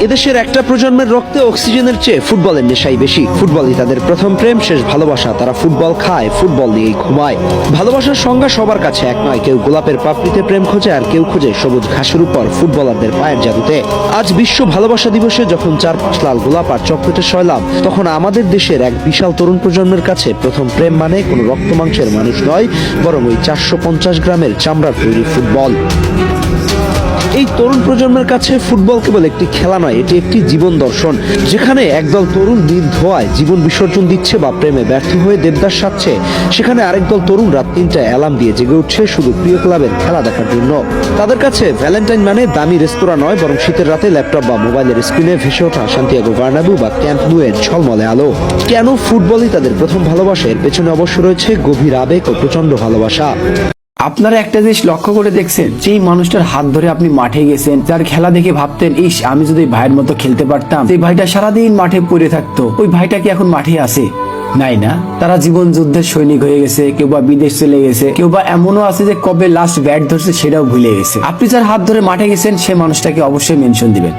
এদেশের একটা প্রজন্মের রক্তে অক্সিজেনের চেয়ে ফুটবলের নেশাই বেশি। ফুটবলই তাদের প্রথম প্রেম, শেষ ভালোবাসা। তারা ফুটবল খায়, ফুটবল নিয়েই ঘুমায়। ভালোবাসার সংজ্ঞা সবার কাছে এক নয়। কেউ গোলাপের পাপড়িতে প্রেম খোঁজে, আর কেউ খোঁজে সবুজ ঘাসের উপর ফুটবলারদের পায়ের জাদুতে। আজ বিশ্ব ভালোবাসা দিবসে যখন 4-5 লাল গোলাপ আর চকলেটে সয়লাভ, তখন আমাদের দেশের এক বিশাল তরুণ প্রজন্মের কাছে প্রথম প্রেম মানে কোনো রক্ত মাংসের মানুষ নয়, বরং ওই 450 গ্রামের চামড়ার তৈরি ফুটবল। এই তরুণ প্রজন্মের কাছে ফুটবল কেবল একটি খেলা নয়, এটি একটি জীবন দর্শন। যেখানে একদল তরুণ নির্ধোয়ায় জীবন বিসর্জন দিচ্ছে বা প্রেমে ব্যর্থ হয়ে দেবদাস সাজছে, সেখানে আরেক দল তরুণ রাত 3টায় অ্যালার্ম দিয়ে জেগে উঠছে শুধু প্রিয় ক্লাবের খেলা দেখার জন্য। তাদের কাছে ভ্যালেন্টাইন মানে দামি রেস্তোরাঁ নয়, বরং শীতের রাতে ল্যাপটপ বা মোবাইলের স্ক্রিনে ভেসে ওঠা সান্তিয়াগো বার্নাবু বা ক্যাম্প নু এর ঝলমলে আলো। কেন ফুটবলই তাদের প্রথম ভালোবাসা? এর পেছনে অবশ্য রয়েছে গভীর আবেগ ও প্রচন্ড ভালোবাসা। আপনারা একটা জিনিস লক্ষ্য করে দেখছেন, যেই মানুষটার হাত ধরে আপনি মাঠে গেছেন, যার খেলা দেখে ভাবতেন ইস আমি যদি ভাইয়ের মতো খেলতে পারতাম, সেই ভাইটা সারাদিন মাঠে পড়ে থাকতো, ওই ভাইটা কি এখন মাঠে আছে? নাই না, তারা জীবন যুদ্ধের সৈনিক হয়ে গেছে, কেউ বা বিদেশ চলে গেছে, কেউ বা এমনও আছে যে কবে লাস্ট ব্যাট ধরছে সেটাও ভুলে গেছে। আপনি যার হাত ধরে মাঠে গেছেন সে মানুষটাকে অবশ্যই মেনশন দিবেন।